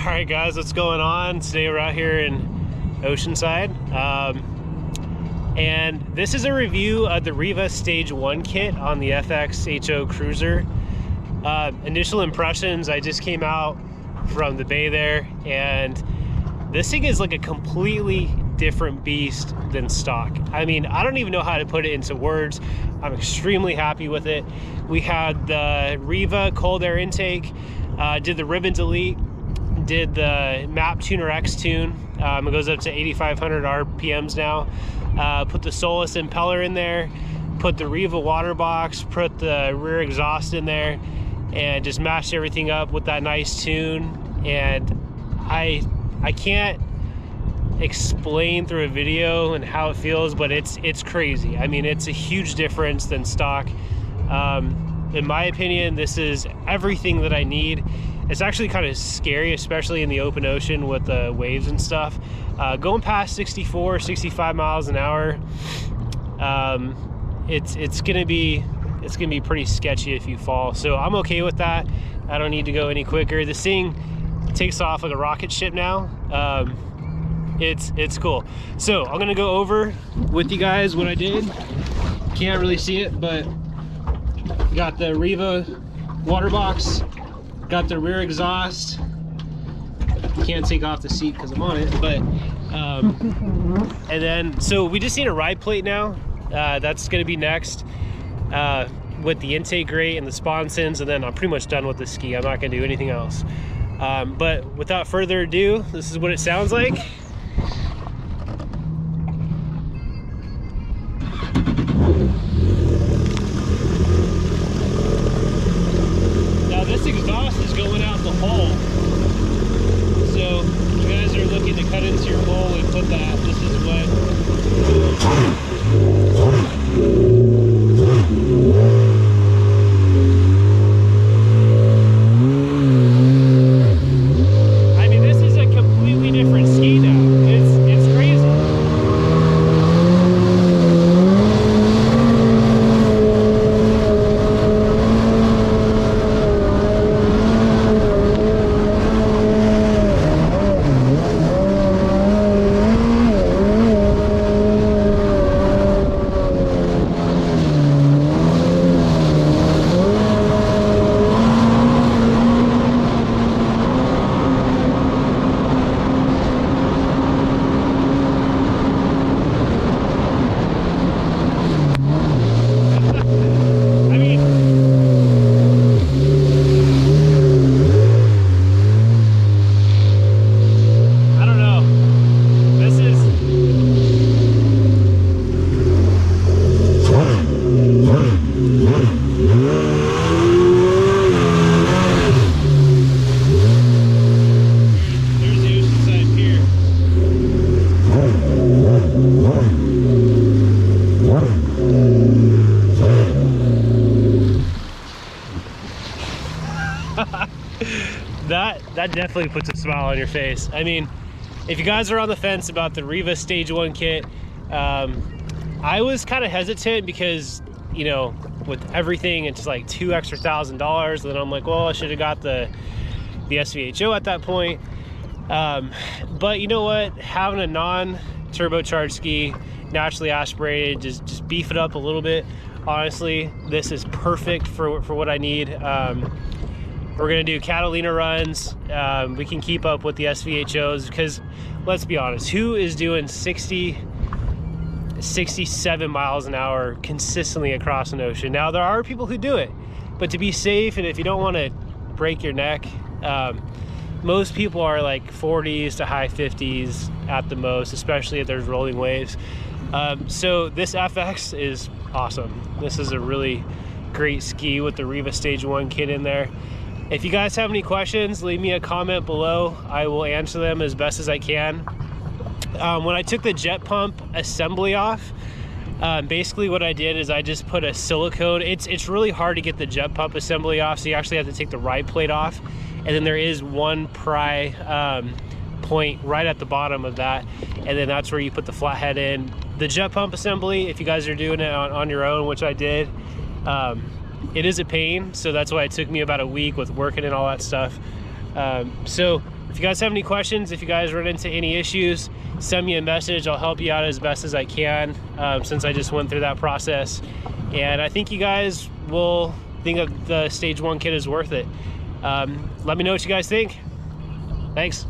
Alright guys, what's going on? Today we're out here in Oceanside, and this is a review of the RIVA Stage 1 kit on the SVHO Cruiser. Initial impressions, I just came out from the bay there, and this thing is like a completely different beast than stock. I mean, I don't even know how to put it into words. I'm extremely happy with it. We had the RIVA cold air intake, did the ribbon delete, did the map tuner X tune. It goes up to 8,500 RPMs now. Put the SOLAS Impeller in there, put the RIVA WaterBox, put the rear exhaust in there, and just mashed everything up with that nice tune. And I can't explain through a video and how it feels, but it's crazy. I mean, it's a huge difference than stock. In my opinion, this is everything that I need. It's actually kind of scary, especially in the open ocean with the waves and stuff. Going past 64, 65 miles an hour, it's gonna be pretty sketchy if you fall. So I'm okay with that. I don't need to go any quicker. This thing takes off like a rocket ship now. It's cool. So I'm gonna go over with you guys what I did. Can't really see it, but got the RIVA WaterBox, got the rear exhaust. Can't take off the seat because I'm on it, but and then so we just need a ride plate now. That's gonna be next with the intake grate and the sponsons, and then I'm pretty much done with the ski. I'm not gonna do anything else. But without further ado, this is what it sounds like. Now this exhaust is going out the hole. So if you guys are looking to cut into your hole and put that, this is what. I mean, this is a completely different ski now. It's crazy. That definitely puts a smile on your face. I mean, if you guys are on the fence about the RIVA Stage 1 kit, I was kind of hesitant because, you know, with everything, it's like $2,000 extra. And then I'm like, well, I should have got the SVHO at that point. But you know what? Having a non-turbocharged ski, naturally aspirated, just beef it up a little bit. Honestly, this is perfect for what I need. We're gonna do Catalina runs. We can keep up with the SVHOs because, let's be honest, who is doing 60, 67 miles an hour consistently across an ocean? Now, there are people who do it, but to be safe and if you don't want to break your neck, most people are like 40s to high 50s at the most, especially if there's rolling waves. So this FX is awesome. This is a really great ski with the RIVA Stage 1 kit in there. If you guys have any questions, leave me a comment below. I will answer them as best as I can. When I took the jet pump assembly off, basically what I did is I just put a silicone. It's really hard to get the jet pump assembly off, so you actually have to take the ride plate off. And then there is one pry point right at the bottom of that, and then that's where you put the flathead in. The jet pump assembly, if you guys are doing it on your own, which I did, it is a pain, so that's why it took me about a week with working and all that stuff. So If you guys have any questions, if you guys run into any issues, send me a message. I'll help you out as best as I can, since I just went through that process. And I think you guys will think that the Stage 1 kit is worth it. Let me know what you guys think. Thanks.